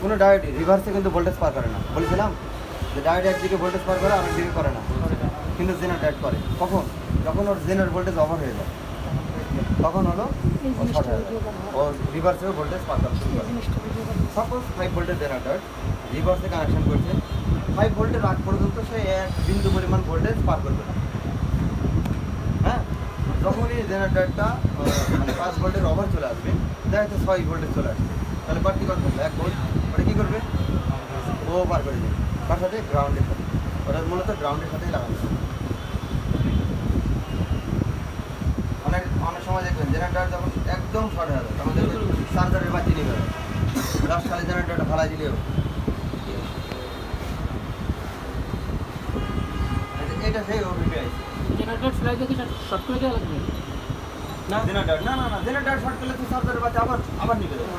কোনো ডায়োড রিভার্সে কিন্তু ভোল্টেজ পার করে না, বলেছিলাম যে ডায়োড একদিকে ভোল্টেজ পার করে আর একদিকে করে না, কিন্তু জেনার ডায়োড করে। কখন? যখন ওর জেনার ভোল্টেজ ওভার হয়ে যায়, তখন হলো ও শর্ট হয়ে যায়, ও রিভার্সেও ভোল্টেজ পার করা শুরু করে। সাপোজ 5 ভোল্টের জেনার ডায়োড রিভার্সে কানেকশন করছে, 5 ভোল্টের আগ পর্যন্ত সে এক বিন্দু পরিমাণ ভোল্টেজ পার করবে না। হ্যাঁ, যখনই জেনারেটরটা মানে 5 ভোল্টের ওভার চলে আসবে, দেখা যাচ্ছে 6 ভোল্টেজ চলে আসবে, তাহলে বাড়তি কত হবে? 1 ভোল্ট। ওটা কী করবে? ও পার করে দেবে। কার সাথে? গ্রাউন্ডের সাথে। ওটা মূলত গ্রাউন্ডের সাথেই লাগানো হবে। অনেক অনেক সময় দেখবেন জেনারেটর যখন একদম শর্ট হয়ে যাবে, তখন দেখবেন চার্জারের বাতি নিয়ে যাবে, লাস্ট খালি জেনারেটরটা ফালাই দিলেও। এটা সেই ওবিপি আইসি। জেনারেটর ফ্লাই যদি শর্ট করে দেওয়া লাগবে না জেনারেটর না জেনারেটর শর্ট করলে তো চার্জারের বাতি আবার নিবে যাবে।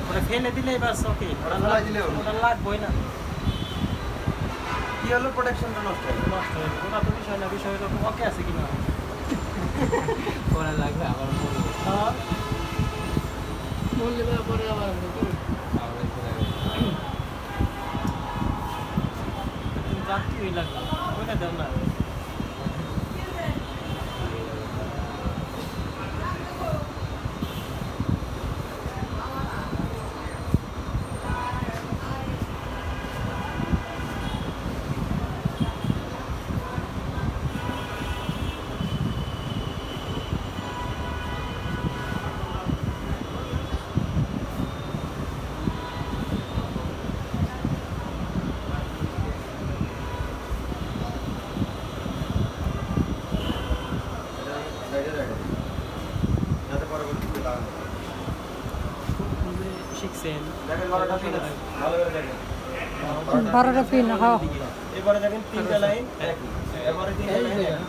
ওটা ফেলে দিলেই বাস ওকে, ওটা ফালাই দিলেও ওটা লাগবেই না। কি হলো? প্রোটেকশনটা নষ্ট হয়ে গেল। নষ্ট হয়ে যাবে, ওটা তো বিষয় না, বিষয় হলো ওকে আছে কিনা পরে লাগবে আবার বলবো। হ্যাঁ বললে পরে আবার আবার একটু লাগবে। যাত্রী লাগবে ওইটা দেন না। যাতে পরবর্তীতে লাগানো যায়। শিখছেন দেখেন 12টা পিন আছে, ভালো করে দেখেন। 12টা পিন, হ্যাঁ। এবারে দেখেন 3টা লাইন একই, এবারে 3টা লাইন একই।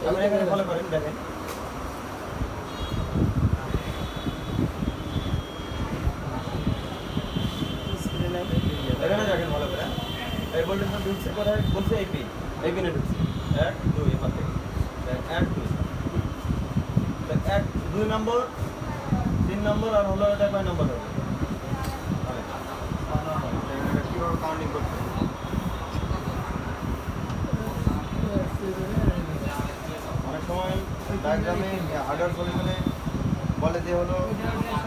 আমরা এখানে ফলো করেন, দেখেন এখানে দেখেন ভালো করে। এই ভোল্টেজটা ঢুকছে কোথায়? বলছে এই পিন, এই পিনে ঢুকছে 1 2 এবার থেকে 1 2 1 2 নম্বর 3 নম্বর আর হলো এটা কয় নম্বর হবে? এটা কিভাবে কাউন্টিং করতে হবে? অনেক সময় ডায়াগ্রামে হার্ডওয়্যার সলিউশনে বলে যে হলো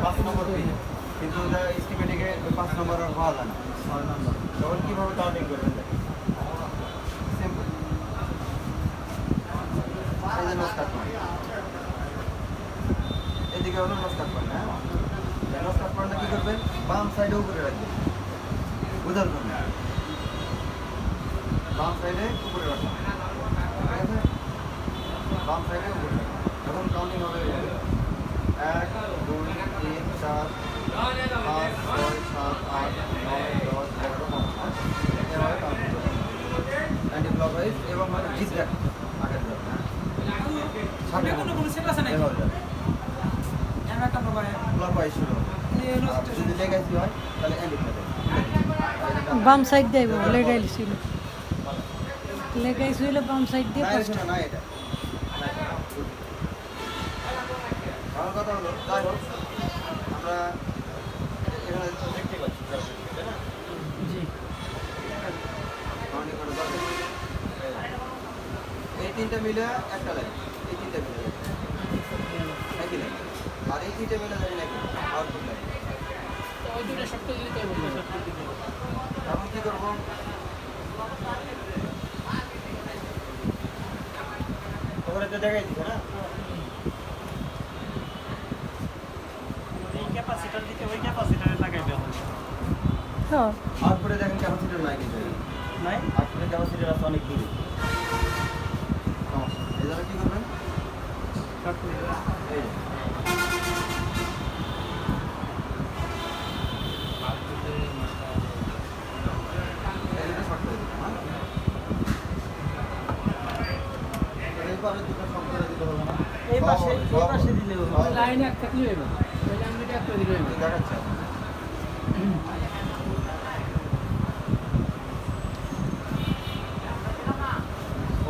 5 নম্বর পিন, কিন্তু এটা স্কিমেটিকে 5 নম্বর আর হওয়া যায় না, 6 নম্বর। তখন কীভাবে কাউন্টিং করবেন? সিম্পল, এই যে নস্কার পয়েন্ট, এদিকে হলো নস্কার পয়েন্ট। হ্যাঁ, নস্কার পয়েন্টটা কী করবেন? বাম সাইডে উপরে রাখবেন, বোঝার জন্য বাম সাইডে উপরে রাখবেন, ঠিক আছে? বাম সাইডে উপরে রাখবেন। যখন কাউন্টিং হবে 1 2 3 4 5 6 7 8 9 10 11 12 এভাবে কাউন্টিং করবেন অ্যান্টি ক্লকওয়াইজ এবং মানে জিগজ্যাগ আগের যাবে, সামনে কোনো সেট আছে নাকি? এভাবে যাবে, এমন একটা মোবাইল ক্লকওয়াইজ শুরু হবে। আর যদি লেগাইছি হয় তাহলে অ্যান্টি ক্লকওয়াইজ। বাম সাইড দিয়ে লেগাইছিল, লেগাইছিল বাম সাইড দিয়ে না ফার্স্ট। এটা না, এটা আমার কথা হলো, যাই হোক আমরা এখানে দেখতে পাচ্ছি, তাই না? জি কাউন্টিং করে যাবে। এই 3টা মিলে একটা লাইন, এই 3টা মিলে একই লাইন, আর এই 3টা মিলে যাবেন একই আউটপুট লাইন। ওই দুটো শর্ট করে দিতে হবে, শর্ট করে দিতে হবে। এখন কী করবো? ওখানে তো দেখাই দিচ্ছে না, এই ক্যাপাসিটর দিতে ওই ক্যাপাসিটরে লাগাইতে হবে। হ্যাঁ, আউটপুটে দেখেন ক্যাপাসিটার নাই, কিন্তু নাই আউটপুটে ক্যাপাসিটার আছে অনেক দূরে। সমস্যা, এই জন্য কী করবেন? শর্ট করে দিতে হবে। এই যে এই দুটো শর্ট করে দিবেন, হ্যাঁ? এরপরে দুটো শর্ট করে দিতে হবে না? এই পাশে সব এই পাশে দিলে হবে। সব লাইন এক থাকলে হবে, ওই লাইন দুটো এক করে দিলে হবে। দেখাচ্ছে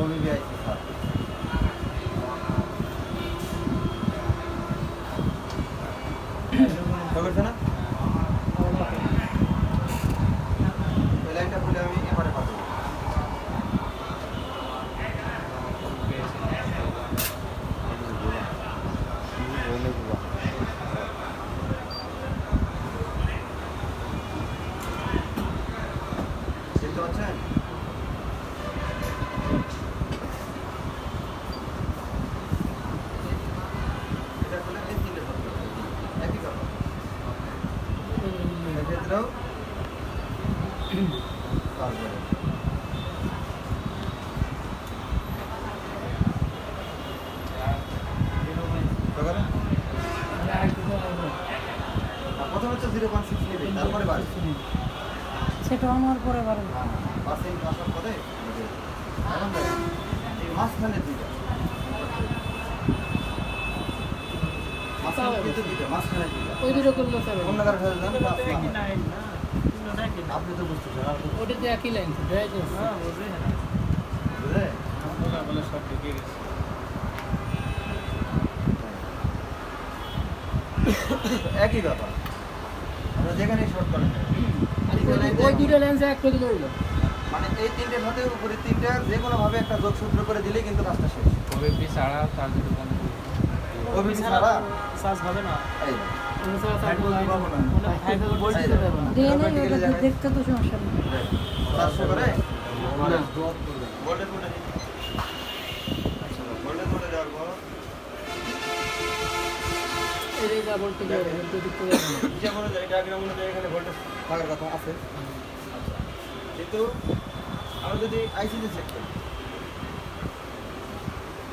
ওবিআইসি স্যার। করছে না? এটাও তারপরে প্রথম হচ্ছে 0.6 নেবে তারপরে বাড়বে সেটা আমার পরে বাড়বে। পার্সেন্ট আসার পরে এখন দেখেন এই মাঝখানে দুইটা মাঝখানে কিন্তু দুইটা মাঝখানে দুইটা ওই দুটো করলে হবে অন্য কারো সাথে জানেন একই লাইন না তিনটা একই লাইন। আপনি তো বুঝতেছেন আর তো ওটা তো একই লাইন হ্যাঁ বুঝে বুঝলে বলে সব ঢুকে গেছে একই ব্যাপার আমরা যেখানেই শর্ট করেন ওই দুটো লাইন এক করে দিলে হইলো মানে এই তিনটের সাথে উপরে তিনটা যে কোনো ভাবে একটা যোগসূত্র করে দিলেই কিন্তু কাজটা শেষ ওবিপি ছাড়া তার দুটো বন্ধ ওবিপি ছাড়া সাজ হবে না। এই দিয়ে নেই, ওটা দেখতে তো সমস্যা নেই। 400 করে না ভোল্টেজ মোটে ভোল্টেজ মোটে দেওয়ার পর এই যা বলতে গেলে দেখতে যাবে না যেমন এই ডায়াগ্রাম অনুযায়ী এখানে ভোল্টেজ থাকার কথা আছে কিন্তু আমরা যদি আইসিতে চেক করি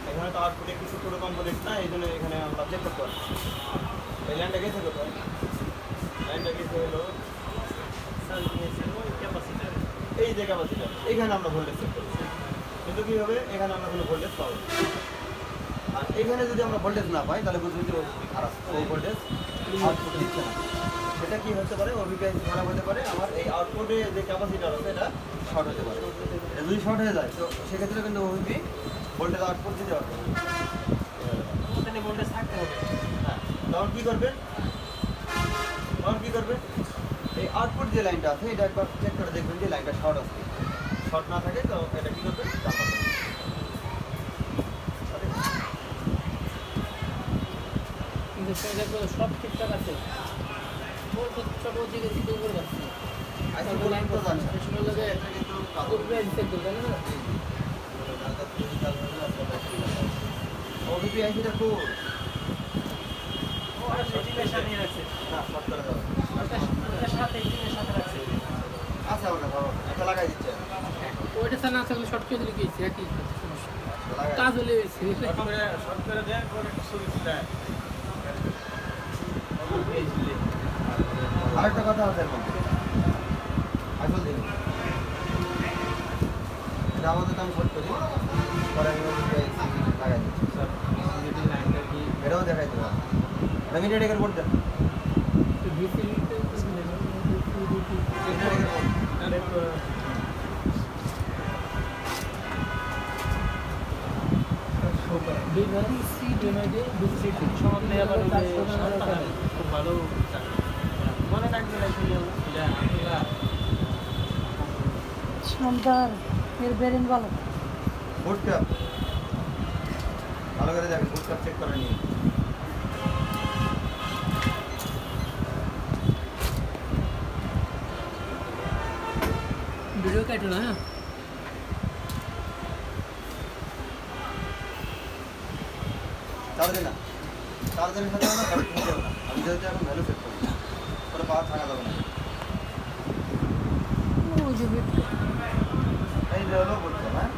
এখানে তো আউটপুটে কিছু পুরো কম্পোনেন্ট না এই জন্য এখানে আমরা চেক করতে পারি এই লাইনটা গেছে কোথায় লাইনটা গেছে হলো সাজ নিয়েছে ওই ক্যাপাসিটর। এই যে ক্যাপাসিটার এখানে আমরা ভোল্টেজ চেক করি কিন্তু কি হবে এখানে আমরা কোনো ভোল্টেজ পাবো না। আর এখানে যদি আমরা ভোল্টেজ না পাই তাহলে বুঝবেন যে খারাপ ওই ভোল্টেজ আউটপুট দিচ্ছে না সেটা কি হতে পারে ওবিপিআইসি খারাপ হতে পারে আমার এই আউটপুটে যে ক্যাপাসিটার আছে এটা শর্ট হতে পারে এটা যদি শর্ট হয়ে যায় তো সেক্ষেত্রে কিন্তু ওবিপি ভোল্টেজ আউটপুট দিতে পারবে না। ওখানে ভোল্টেজ থাকতে হবে। হ্যাঁ তখন কী করবেন এই আউটপুট যে লাইনটা আছে এটা একবার চেক করে দেখবেন যে লাইনটা শর্ট আছে শর্ট না থাকে তো এটা কী করবেন চাপাবেন কিন্তু সেটা তো সব ঠিকঠাক আছে বলতে সব ওদিকে দিকে উপরে যাচ্ছে আইসি লাইন তো জানি না। সেসময় লাগে এটা কিন্তু কালো। উপরে দিতে জানেন না ওবিপি আইসিটা খুব ও আর সেটিংয়ের সাথে রাখছে। না শর্ট করে দেওয়া ওটার সাথে ইঞ্জিনের সাথে রাখছে। আচ্ছা ওটা ধরো এটা লাগাই দিচ্ছে ওইটা ছাড়া না থাকলে শর্ট করে দিলে কি হয়েছে একই সমস্যা লাগাই কাজ হলে হয়েছে শর্ট করে দেন পরে একটা সুইচ দেয় আরেকটা কথা আছে এর মধ্যে আসল দিন এটা আমাদের আমি শর্ট করি পরে আমি ওবিপি আইসি লাগাই দিচ্ছি যদি লাইনটা কি এটাও দেখাই দেবো মিনিট একের বোর্ড দেন সমাধানে আবার ওই যে সমাধান খুব ভালো মনে থাকবে না শুনে সন্তান এর বেরেন ভালো। বুট ক্যাপ ভালো করে দেখেন বুট ক্যাপ চেক করে নিয়ে ভিডিও কাটো না হ্যাঁ চার্জে না চার্জের সাথে আমরা কানেক্ট হতে হবে না আমি যেহেতু এখন ভ্যালু সেট করি তাহলে পাওয়ার থাকা যাবে না ওই যে বিট এই যে হলো বুট ক্যাপ হ্যাঁ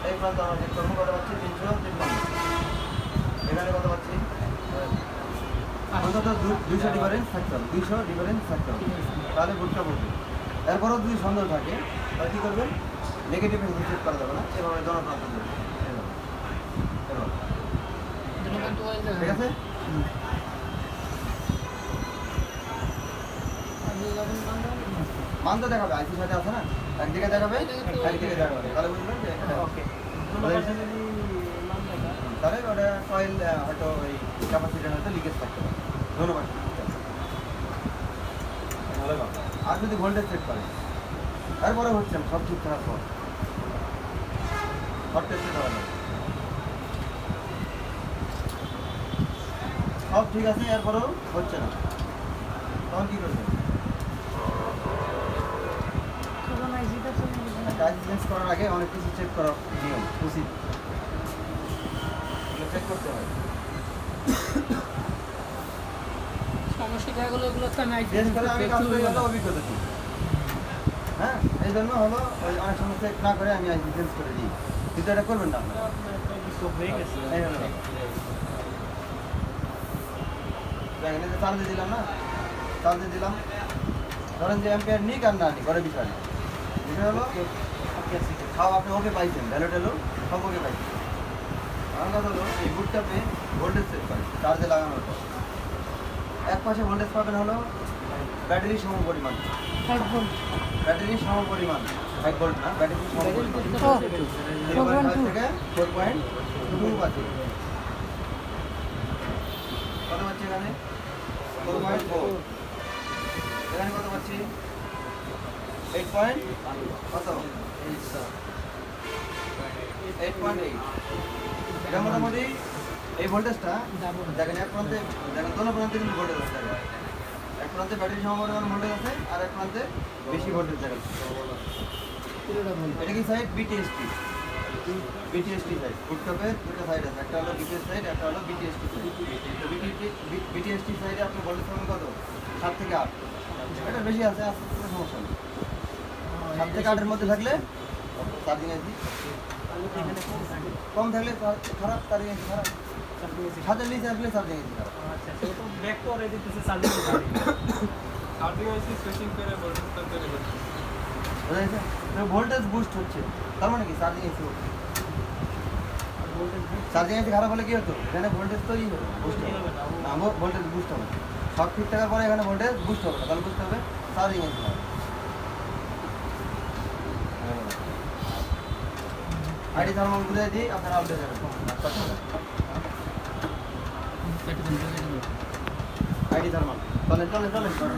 এই প্রান্ত আমরা চেক করবো কত পাচ্ছি 353 এখানে কত পাচ্ছি অন্তত 200 ডিফারেন্স থাকতে হবে 200 ডিফারেন্স থাকতে হবে তাহলে বুট ক্যাপ উঠবে এরপরও যদি সন্দেহ থাকে তাহলে কী করবেন নেগেটিভ চেক করা যাবে না এভাবে জনপ্রান্ত দেবেন এভাবে ঠিক আছে মান তো দেখাবে আইসির সাথে আছে না একদিকে দেখাবে একদিকে দেখাবে তাহলে বুঝবেন যে ওকে তাহলে ওটা কয়েল হয়তো ওই ক্যাপাসিটার হয়তো লিকেজ থাকতে পারে ধন্যবাদ ভালো কথা আর যদি ভোল্টেজ চেক করে তারপরে হচ্ছে না সব ঠিক থাকার পর শর্ট টেস্টে দেওয়া যাবে সব ঠিক আছে এরপরেও হচ্ছে না তখন কী করবেন তখন আইসিটা চলে যাবে। টাইম চেঞ্জ করার আগে অনেক কিছু চেক করা নিয়ম উচিত চেক করতে হয় সামনে আমার শিখাগুলো এগুলো তো আমি বিশেষ করে আমি কাজ করি হলো অভিজ্ঞতা থেকে। হ্যাঁ, এই জন্য হলো ওই অনেক সময় চেক না করে আমি আইসি চেঞ্জ করে দিই, কিন্তু এটা করবেন না আপনারা। তো হয়ে গেছে এই হলো ব্যাপার। দেখেন এই যে চার্জে দিলাম না, চার্জে দিলাম, ধরেন যে অ্যাম্পিয়ার নিক আর না নিক, ঘরে বিষয় না। বিষয় হলো সব আপনি ওকে পাইছেন, ভ্যালু ট্যালু সব ওকে পাইছেন। আমার কথা হলো এই বুটটাপে ভোল্টেজ সেট করে চার্জে লাগানোর পর এক পাশে ভোল্টেজ পাবেন হলো ব্যাটারি সম পরিমাণ, 5 ভোল্ট ব্যাটারি সম পরিমাণ, 5 ভোল্ট না, ব্যাটারি সম পরিমাণ 4.2 থেকে 4.2 পাচ্ছি। কত পাচ্ছি এখানে? 4.4। এখানে কত পাচ্ছি? 8 পয়েন্ট কত? 8.8। এটা মোটামুটি এই ভোল্টেজটা দেখেন এক প্রান্তে, দেখেন দোনো প্রান্তে কিন্তু ভোল্টেজ আছে। দেখেন এক প্রান্তে ব্যাটারি সমপরিমাণ ভোল্টেজ আছে আর এক প্রান্তে বেশি ভোল্টেজ দেখেন। এটা কি সাইড? বিটিএসটি। বিটিএসটি সাইড। ফুটটপের দুটো সাইড আছে, একটা হলো বিটিএস সাইড, একটা হলো বিটিএসটি সাইড। তো বিটিএসটি সাইডে আপনি ভোল্টেজ পাবেন কত? 7 থেকে 8। এটা বেশি আছে, আসতে কোনো সমস্যা নেই। 7 থেকে 8 এর মধ্যে থাকলে চার্জিং আইসি কম থাকলে খারাপ, চার্জিং আইসি খারাপ। 7 নিচে আসলে চার্জিং আইসি খারাপ। আচ্ছা সে তো ব্যাক করে দিতেছে চার্জিং গাড়ি চার্জিং আইসি সুইচিং করে ভোল্টেজ তৈরি করছে। বুঝা গেছে? ভোল্টেজ বুস্ট হচ্ছে, তার মানে কি চার্জিং আইসি হচ্ছে। চার্জিং আইসি খারাপ হলে কি হতো? এখানে ভোল্টেজ তৈরি হবে, বুস্ট হবে না, ভোল্টেজ বুস্ট হবে। সব ঠিক থাকার পরে এখানে ভোল্টেজ বুস্ট হবে না, তাহলে বুস্ট হবে চার্জিং আইসি হবে। আইডি থার্মাল বুঝাই দিই, আপনারা আউটে যাবেন। আইডি থার্মাল চলেন চলেন চলেন।